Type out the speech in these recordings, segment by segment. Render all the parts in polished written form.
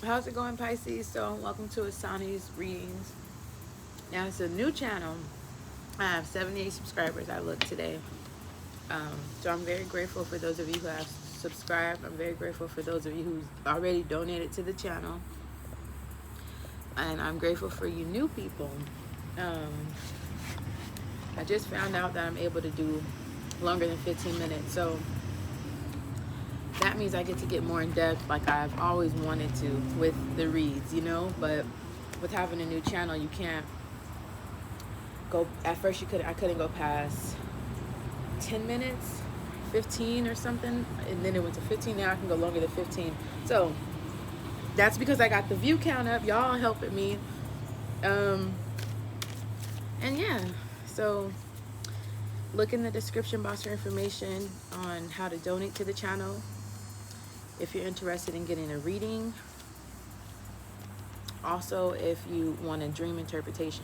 How's it going, Pisces? So, welcome to Asani's Readings. Now, it's a new channel. I have 78 subscribers. I looked today. So, I'm very grateful for those of you who have subscribed. I'm very grateful for those of you who've already donated to the channel. And I'm grateful for you new people. Um, I just found out that I'm able to do longer than 15 minutes. So, that means I get to get more in depth like I've always wanted to with the reads, you know? But with having a new channel, you can't go, at first I couldn't go past 10 minutes, 15 or something, and then it went to 15. Now I can go longer than 15. So that's because I got the view count up. Y'all helping me. And yeah, so look in the description box for information on how to donate to the channel if you're interested in getting a reading. Also, if you want a dream interpretation.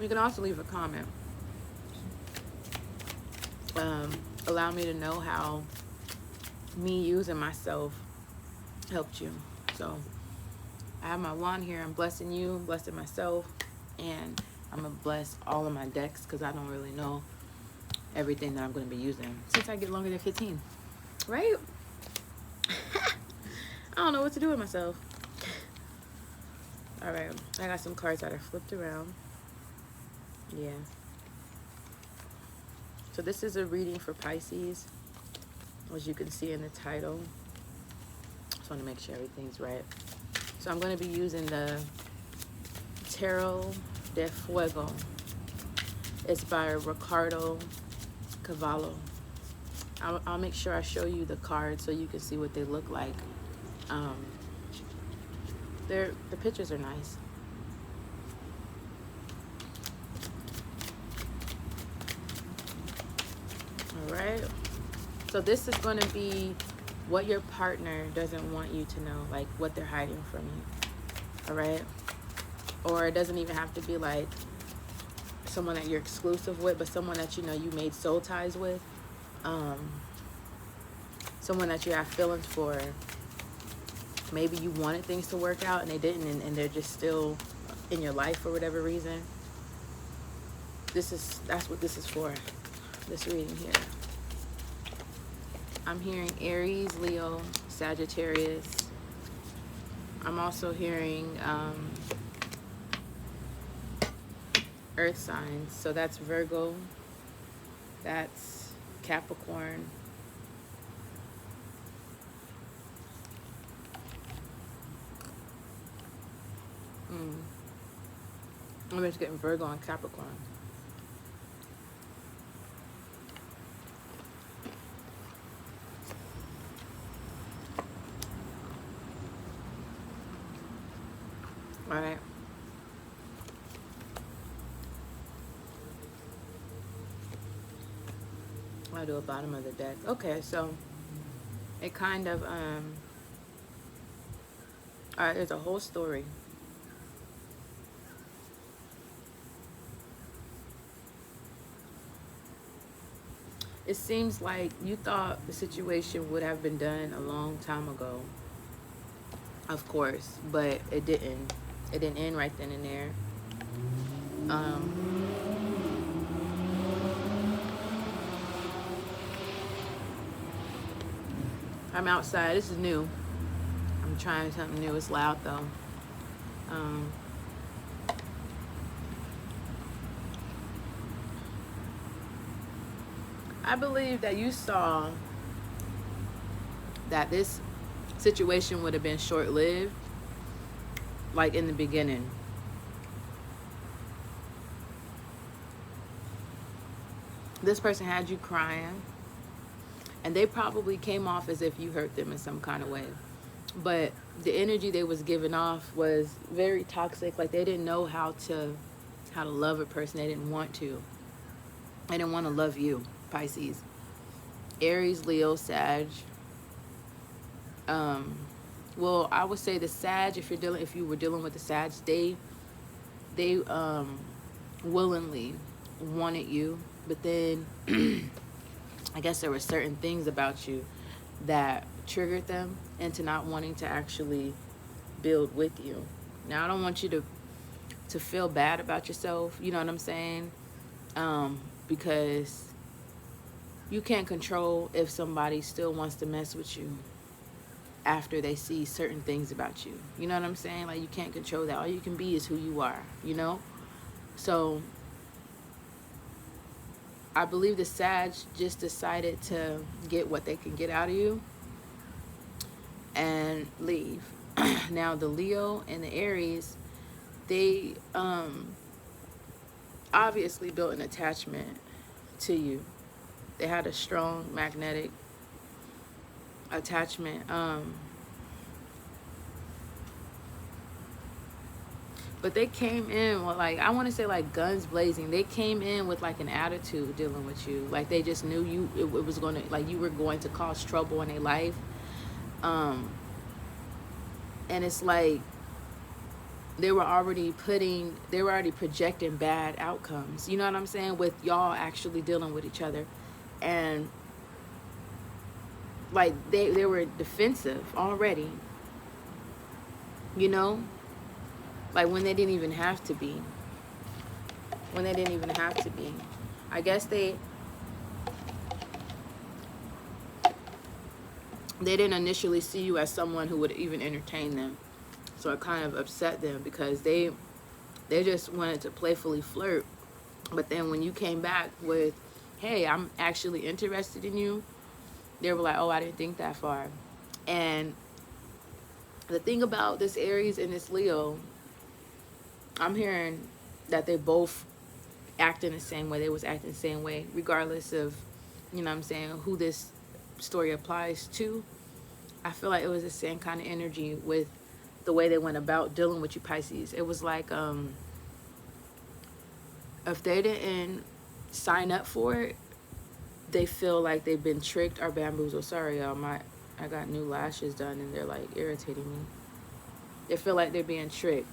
You can also leave a comment. Allow me to know how me using myself helped you. So I have my wand here. I'm blessing you, I'm blessing myself, and I'm going to bless all of my decks because I don't really know everything that I'm going to be using since I get longer than 15. Right? I don't know what to do with myself. All right. I got some cards that are flipped around. Yeah. So this is a reading for Pisces, as you can see in the title. Just want to make sure everything's right. So I'm going to be using the Tarot de Fuego. It's by Ricardo Cavallo. I'll make sure I show you the cards so you can see what they look like. The pictures are nice. All right. So this is going to be what your partner doesn't want you to know, like what they're hiding from you. All right. Or it doesn't even have to be like someone that you're exclusive with, but someone that you know you made soul ties with. Someone that you have feelings for. Maybe you wanted things to work out and they didn't, and they're just still in your life for whatever reason. That's what this is for, this reading here. I'm hearing Aries, Leo, Sagittarius. I'm also hearing earth signs. So that's Virgo, that's Capricorn, I'm just getting Virgo and Capricorn. All right. I'll do a bottom of the deck. Okay, so it kind of all right, there's a whole story. It seems like you thought the situation would have been done a long time ago, of course, but it didn't. It didn't end right then and there. I'm outside. This is new. I'm trying something new. It's loud though. I believe that you saw that this situation would have been short-lived, like in the beginning. This person had you crying, and they probably came off as if you hurt them in some kind of way. But the energy they was giving off was very toxic. Like they didn't know how to love a person. They didn't want to. They didn't want to love you, Pisces. Aries, Leo, Sag. Well, I would say the Sag, if you were dealing with the Sag, they willingly wanted you, but then I guess there were certain things about you that triggered them into not wanting to actually build with you. Now, I don't want you to feel bad about yourself, you know what I'm saying? Because you can't control if somebody still wants to mess with you after they see certain things about you. You know what I'm saying? Like, you can't control that. All you can be is who you are, you know? So I believe the Sag just decided to get what they can get out of you and leave. Now, the Leo and the Aries, they obviously built an attachment to you. They had a strong magnetic attachment. But they came in with, like, I want to say, like, guns blazing. They came in with, like, an attitude dealing with you. Like, they just knew you, it was going to, like, you were going to cause trouble in their life. And it's like they were already projecting bad outcomes. You know what I'm saying? With y'all actually dealing with each other. And, like, they were defensive already. You know? Like, when they didn't even have to be. When they didn't even have to be. I guess they didn't initially see you as someone who would even entertain them. So it kind of upset them because they just wanted to playfully flirt. But then when you came back with, hey, I'm actually interested in you, they were like, oh, I didn't think that far. And the thing about this Aries and this Leo, I'm hearing that they both act in the same way. They was acting the same way, regardless of, you know what I'm saying, who this story applies to. I feel like it was the same kind of energy with the way they went about dealing with you, Pisces. It was like, if they didn't sign up for it, they feel like they've been tricked or bamboozled. Sorry, y'all, I got new lashes done and they're, like, irritating me. They feel like they're being tricked.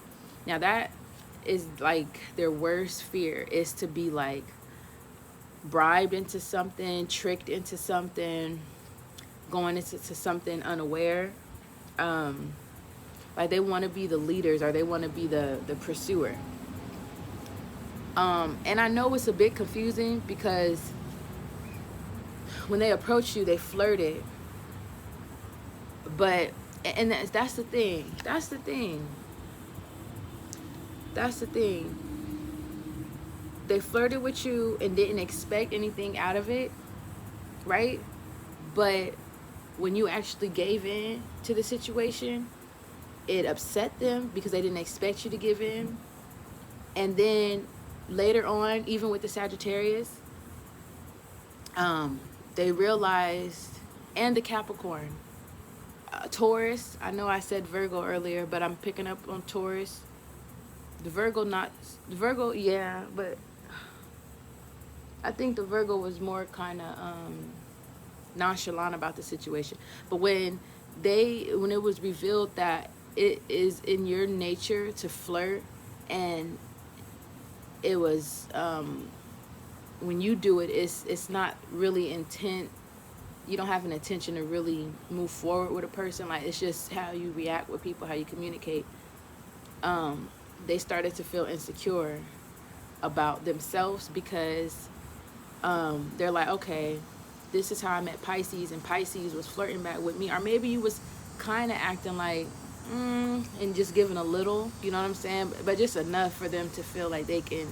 Now, that is, like, their worst fear, is to be, like, bribed into something, tricked into something, going into something unaware. Like, they want to be the leaders, or they want to be the pursuer. And I know it's a bit confusing because when they approach you, they flirted. But, and that's the thing. That's the thing. That's the thing. They flirted with you and didn't expect anything out of it, right? But when you actually gave in to the situation, it upset them because they didn't expect you to give in. And then later on, even with the Sagittarius, they realized, and the Capricorn, Taurus, I know I said Virgo earlier, but I'm picking up on Taurus. The Virgo, yeah, but I think the Virgo was more kind of nonchalant about the situation. But when it was revealed that it is in your nature to flirt, and it was when you do it, it's not really intent. You don't have an intention to really move forward with a person. Like, it's just how you react with people, how you communicate. They started to feel insecure about themselves because they're like, okay, this is how I met Pisces, and Pisces was flirting back with me. Or maybe you was kind of acting like, and just giving a little, you know what I'm saying? But just enough for them to feel like they can,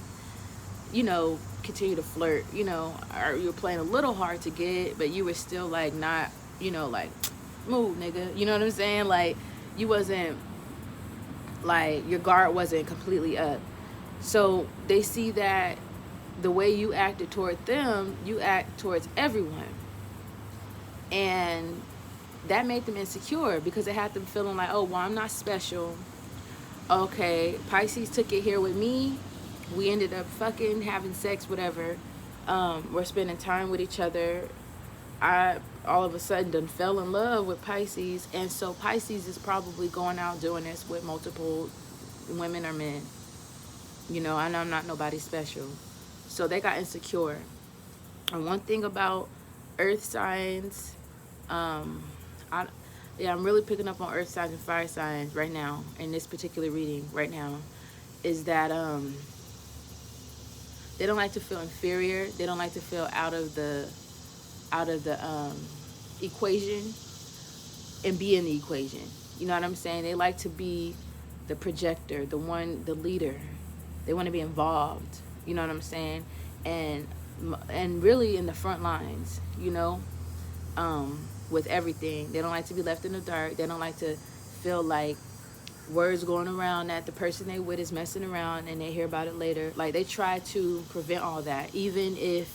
you know, continue to flirt, you know, or you were playing a little hard to get, but you were still, like, not, you know, like, move, nigga. You know what I'm saying? Like, you wasn't, like, your guard wasn't completely up. So they see that the way you acted toward them, you act towards everyone. And that made them insecure because it had them feeling like, oh, well, I'm not special. Okay, Pisces took it here with me. We ended up fucking having sex, whatever. We're spending time with each other. I all of a sudden done fell in love with Pisces, and so Pisces is probably going out doing this with multiple women or men. You know, I'm not nobody special. So they got insecure. And one thing about earth signs. Yeah, I'm really picking up on earth signs and fire signs right now in this particular reading right now. Is that they don't like to feel inferior. They don't like to feel out of the equation and be in the equation. You know what I'm saying? They like to be the projector, the leader. They want to be involved. You know what I'm saying? And really in the front lines, you know, with everything. They don't like to be left in the dark. They don't like to feel like words going around that the person they with is messing around and they hear about it later. Like, they try to prevent all that, even if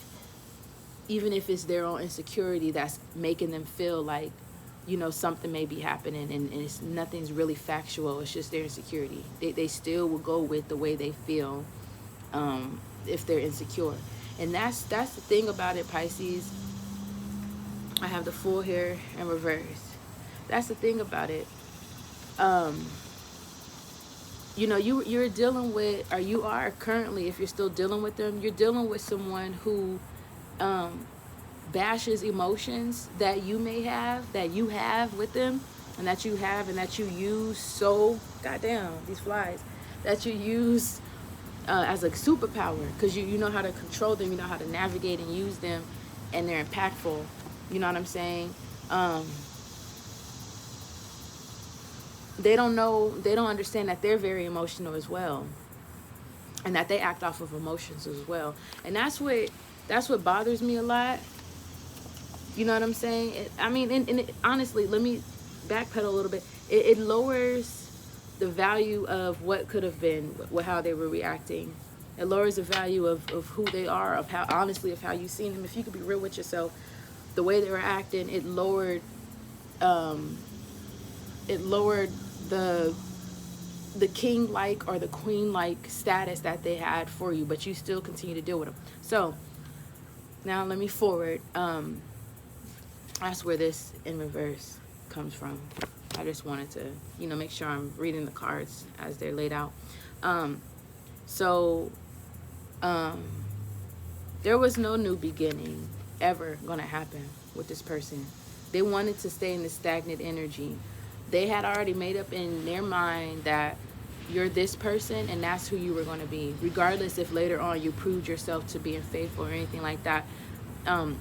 it's their own insecurity that's making them feel like, you know, something may be happening and nothing's really factual. It's just their insecurity. They still will go with the way they feel if they're insecure. And that's the thing about it, Pisces. I have the Fool here in reverse. That's the thing about it. You know, you're dealing with, or you are currently, if you're still dealing with them, you're dealing with someone who bashes emotions that you may have, that you have with them, and that you have, and that you use so, goddamn, these flies, that you use as a superpower, because you know how to control them, you know how to navigate and use them, and they're impactful. You know what I'm saying? They don't understand that they're very emotional as well, and that they act off of emotions as well. And that's what bothers me a lot. You know what I'm saying? Honestly, let me backpedal a little bit. It lowers the value of what could have been, how they were reacting. It lowers the value of who they are, of how you've seen them. If you could be real with yourself, the way they were acting, it lowered the king-like or the queen-like status that they had for you, but you still continue to deal with them. So now let me forward. That's where this in reverse comes from. I just wanted to, you know, make sure I'm reading the cards as they're laid out. There was no new beginning ever gonna happen with this person. They wanted to stay in the stagnant energy. They had already made up in their mind that you're this person and that's who you were going to be, regardless if later on you proved yourself to be unfaithful or anything like that.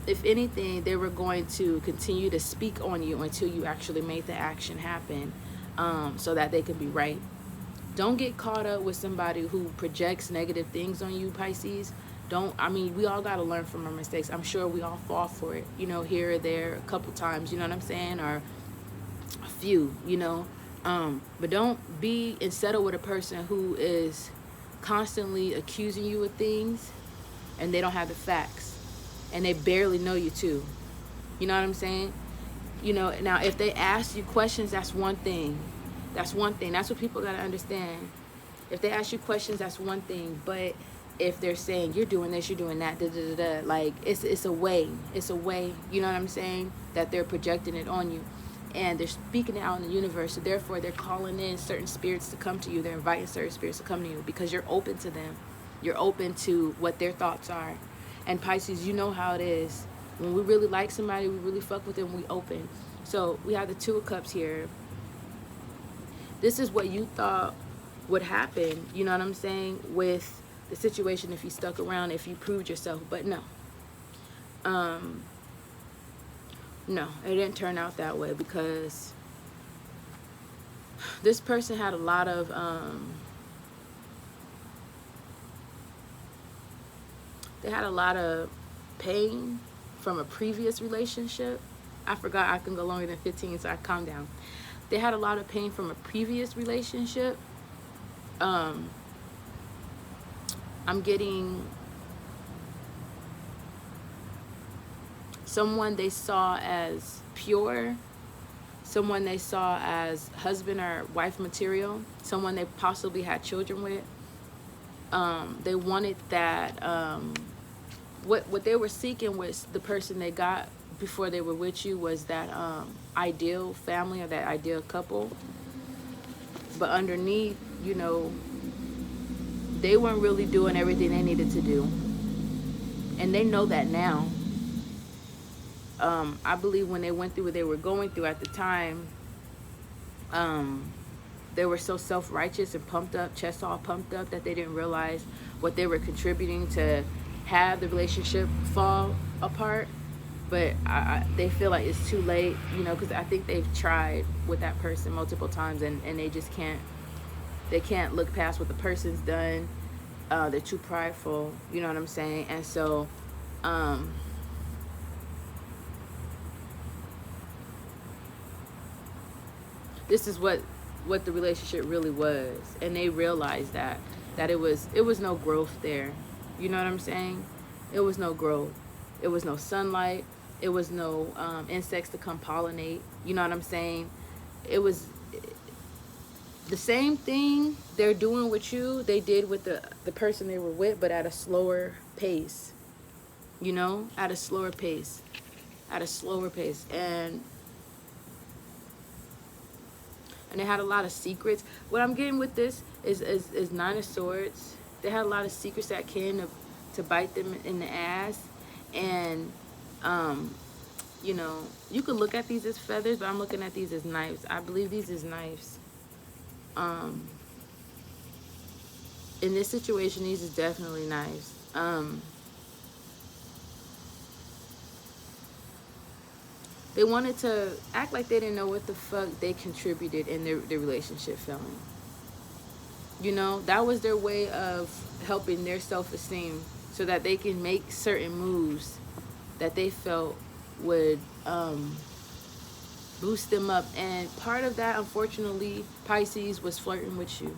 If anything, they were going to continue to speak on you until you actually made the action happen, so that they could be right. Don't get caught up with somebody who projects negative things on you, Pisces. We all got to learn from our mistakes. I'm sure we all fall for it, you know, here or there, a couple times, you know what I'm saying, or a few, you know. But don't be and settle with a person who is constantly accusing you of things and they don't have the facts and they barely know you too. You know what I'm saying? You know, now if they ask you questions, that's one thing. That's one thing. That's what people got to understand. If they ask you questions, that's one thing. But if they're saying you're doing this, you're doing that, like it's a way, you know what I'm saying, that they're projecting it on you, and they're speaking it out in the universe. So therefore, they're calling in certain spirits to come to you. They're inviting certain spirits to come to you because you're open to them. You're open to what their thoughts are. And Pisces, you know how it is. When we really like somebody, we really fuck with them, we open. So we have the Two of Cups here. This is what you thought would happen, you know what I'm saying, with the situation if you stuck around, if you proved yourself. But no, it didn't turn out that way, because this person had a lot of they had a lot of pain from a previous relationship. I forgot I can go longer than 15, so I calm down. They had a lot of pain from a previous relationship. I'm getting someone they saw as pure, someone they saw as husband or wife material, someone they possibly had children with. They wanted that, what they were seeking was the person they got before they were with you was that ideal family or that ideal couple. But underneath, you know, they weren't really doing everything they needed to do. And they know that now. I believe when they went through what they were going through at the time, they were so self-righteous and pumped up, chest all pumped up, that they didn't realize what they were contributing to have the relationship fall apart. But they feel like it's too late, you know, because I think they've tried with that person multiple times, and they just can't look past what the person's done. They're too prideful, you know what I'm saying? And so this is what the relationship really was, and they realized that it was no growth there, you know what I'm saying? It was no growth. It was no sunlight. It was no insects to come pollinate, you know what I'm saying? It was the same thing they're doing with you, they did with the person they were with, but at a slower pace, you know, at a slower pace. And they had a lot of secrets. What I'm getting with this is Nine of Swords. They had a lot of secrets that came to bite them in the ass. And you know, you could look at these as feathers, but I'm looking at these as knives. I believe these as knives. In this situation, these is definitely knives. They wanted to act like they didn't know what the fuck they contributed in their relationship failing. You know, that was their way of helping their self-esteem so that they can make certain moves that they felt would boost them up. And part of that, unfortunately, Pisces, was flirting with you.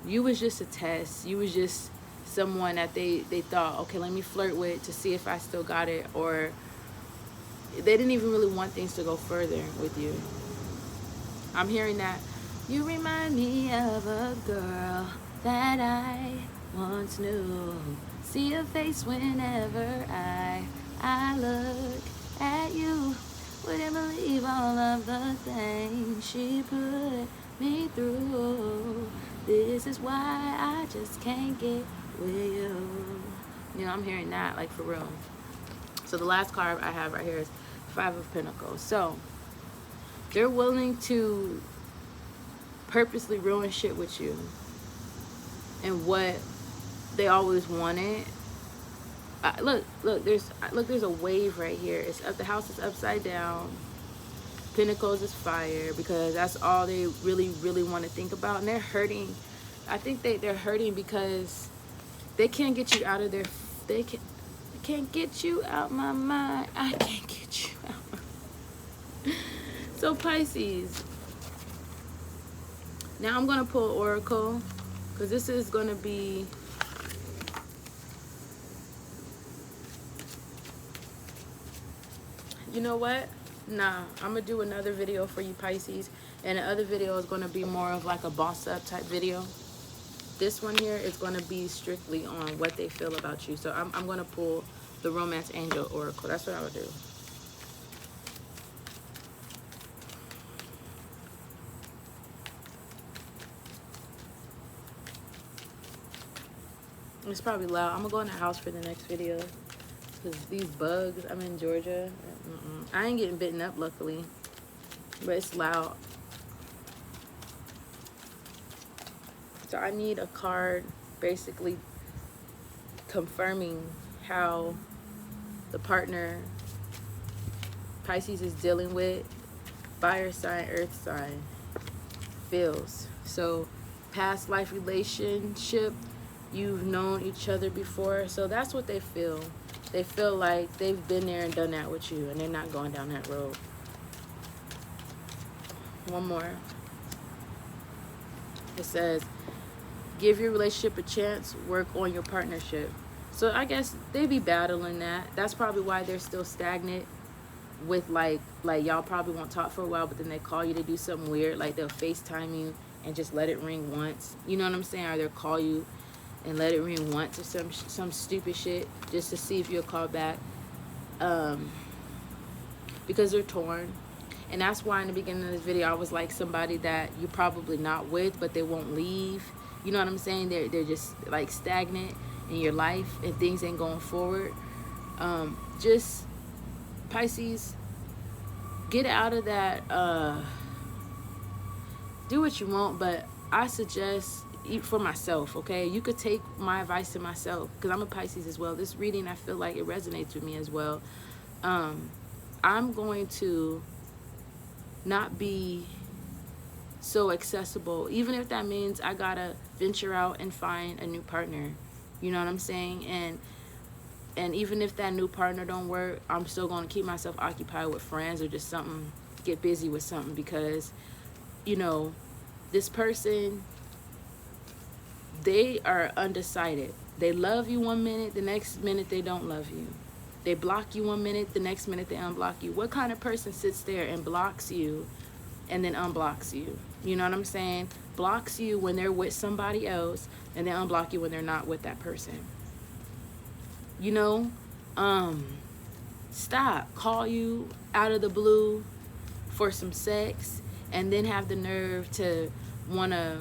You was just a test. You was just someone that they thought, okay, let me flirt with to see if I still got it. Or they didn't even really want things to go further with you. I'm hearing that. You remind me of a girl that I once knew. See her face whenever I look at you. Wouldn't believe all of the things she put me through. This is why I just can't get with you. You know, I'm hearing that, like, for real. So the last card I have right here is Five of Pentacles. So they're willing to purposely ruin shit with you and what they always wanted. Look, there's a wave right here. It's up. The house is upside down. Pentacles is fire, because that's all they really want to think about. And they're hurting. I think they're hurting because they can't get you out of their. They can't get you out my mind. I can't get you out. So Pisces. Now I'm gonna pull Oracle, because this is gonna be. You know what? Nah, I'm gonna do another video for you, Pisces, and the other video is gonna be more of like a boss up type video. This one here is gonna be strictly on what they feel about you. So I'm gonna pull the Romance Angel Oracle. That's what I would do. It's probably loud. I'm gonna go in the house for the next video. Because these bugs, I'm in Georgia. I ain't getting bitten up, luckily. But it's loud. So I need a card basically confirming how the partner Pisces is dealing with, fire sign, earth sign, feels. So past life relationship, you've known each other before. So that's what they feel. They feel like they've been there and done that with you, and they're not going down that road. One more. It says, give your relationship a chance, work on your partnership. So I guess they be battling that. That's probably why they're still stagnant with like y'all probably won't talk for a while, but then they call you to do something weird. Like they'll FaceTime you and just let it ring once. You know what I'm saying? Or they'll call you and let it ring once or some stupid shit just to see if you'll call back, because they're torn. And that's why in the beginning of this video I was like, somebody that you're probably not with, but they won't leave. You know what I'm saying? They're just like stagnant in your life and things ain't going forward. Just Pisces, get out of that, do what you want, but I suggest, for myself, okay? You could take my advice to myself, because I'm a Pisces as well. This reading, I feel like it resonates with me as well. I'm going to not be so accessible, even if that means I gotta venture out and find a new partner. You know what I'm saying? And even if that new partner don't work, I'm still going to keep myself occupied with friends or just something, get busy with something, because, you know, this person, they are undecided. They love you one minute, the next minute they don't love you. They block you one minute, the next minute they unblock you. What kind of person sits there and blocks you and then unblocks you? You know what I'm saying? Blocks you when they're with somebody else and then unblock you when they're not with that person. You know, stop. Call you out of the blue for some sex and then have the nerve to want to,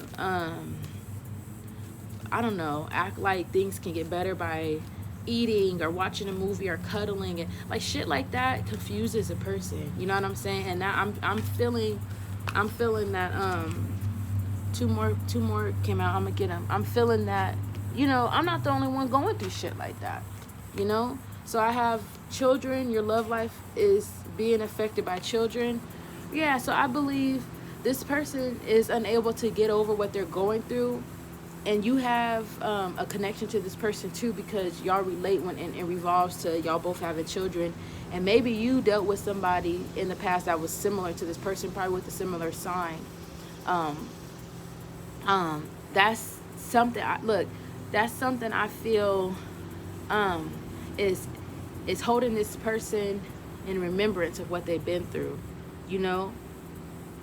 I don't know, act like things can get better by eating or watching a movie or cuddling. And like shit like that confuses a person. You know what I'm saying? And now I'm feeling that, two more came out. I'm gonna get them. I'm feeling that, you know, I'm not the only one going through shit like that. You know, so I have children. Your love life is being affected by children. Yeah, so I believe this person is unable to get over what they're going through, and you have a connection to this person too, because y'all relate when it revolves to y'all both having children. And maybe you dealt with somebody in the past that was similar to this person, probably with a similar sign. That's something that's something I feel is holding this person in remembrance of what they've been through, you know,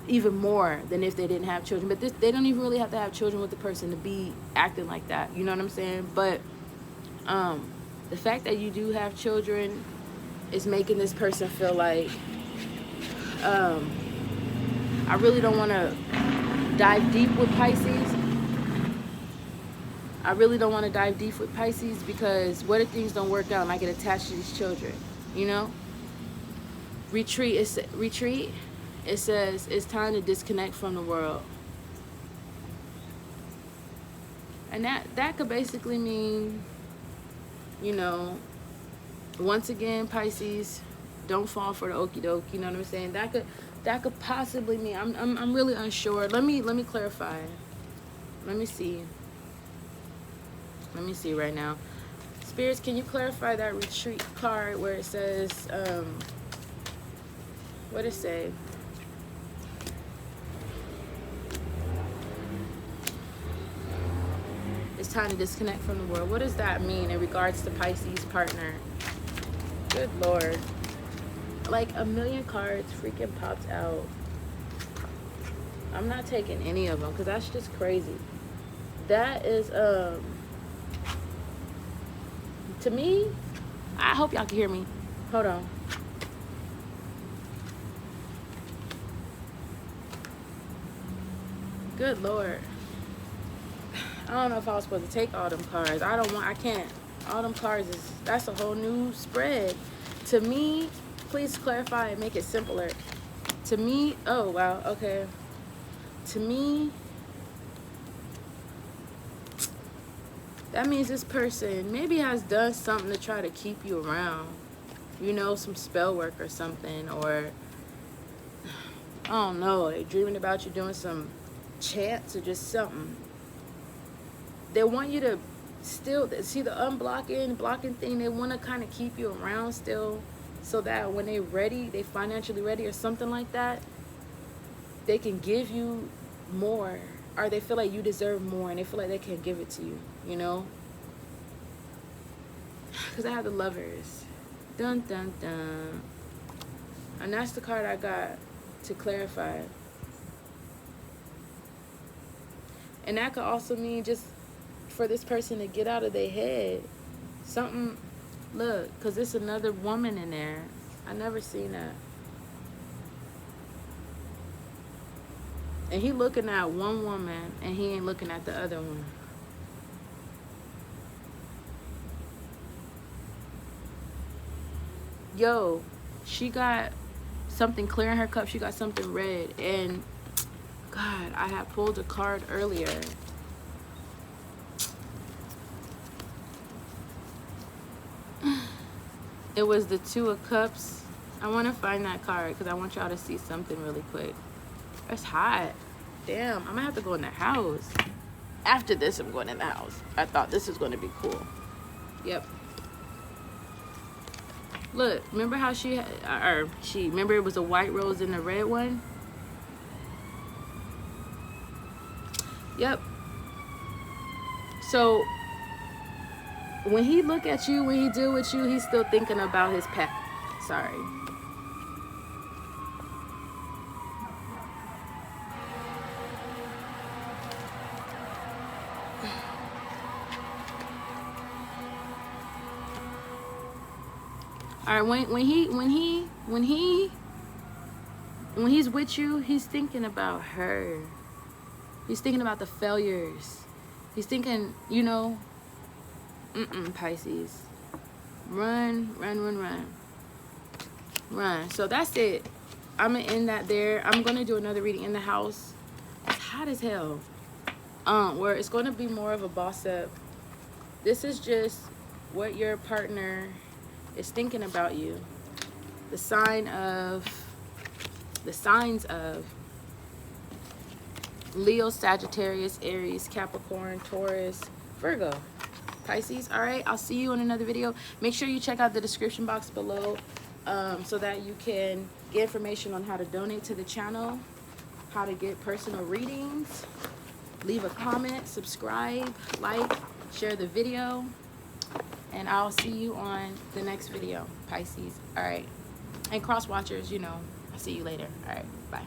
even more than if they didn't have children. But they don't even really have to have children with the person to be acting like that, you know what I'm saying? But the fact that you do have children is making this person feel like, I really don't want to dive deep with Pisces. I really don't want to dive deep with Pisces, because what if things don't work out and I get attached to these children, you know? Retreat. It says it's time to disconnect from the world. And that could basically mean, you know, once again, Pisces, don't fall for the okie doke, you know what I'm saying? That could possibly mean, I'm really unsure. Let me clarify. Let me see right now. Spirits, can you clarify that retreat card where it says, what it say? It's time to disconnect from the world. What does that mean in regards to Pisces partner? Good Lord. Like a million cards freaking popped out. I'm not taking any of them because that's just crazy. That is, to me, I hope y'all can hear me. Hold on. Good Lord. I don't know if I was supposed to take all them cards. I can't. All them cards that's a whole new spread. To me, please clarify and make it simpler. To me, oh wow, okay. To me, that means this person maybe has done something to try to keep you around. You know, some spell work or something, or I don't know, they're dreaming about you doing some chants or just something. They want you to still see the blocking thing. They want to kind of keep you around still, so that when they're ready, they financially ready or something like that, they can give you more, or they feel like you deserve more and they feel like they can give it to you, you know? Because I have the Lovers. Dun dun dun. And that's the card I got to clarify. And that could also mean just for this person to get out of their head. Something, look, because there's another woman in there. I never seen that. And he looking at one woman and he ain't looking at the other one. Yo, she got something clear in her cup. She got something red. And God, I had pulled a card earlier. It was the Two of Cups. I want to find that card because I want y'all to see something really quick. It's hot. Damn, I'm going to have to go in the house. After this, I'm going in the house. I thought this was going to be cool. Yep. Look, remember how remember it was a white rose and a red one? Yep. So when he look at you, when he deal with you, he's still thinking about his past. Sorry. All right, when he's with you, he's thinking about her. He's thinking about the failures. He's thinking, you know, Pisces. Run. So that's it. I'm gonna end that there. I'm gonna do another reading in the house. It's hot as hell. Where it's gonna be more of a boss up. This is just what your partner is thinking about you. The signs of Leo, Sagittarius, Aries, Capricorn, Taurus, Virgo, Pisces. All right, I'll see you in another video. Make sure you check out the description box below so that you can get information on how to donate to the channel, how to get personal readings. Leave a comment, subscribe, like, share the video, and I'll see you on the next video, Pisces. All right, and cross watchers, you know, I'll see you later. All right, bye.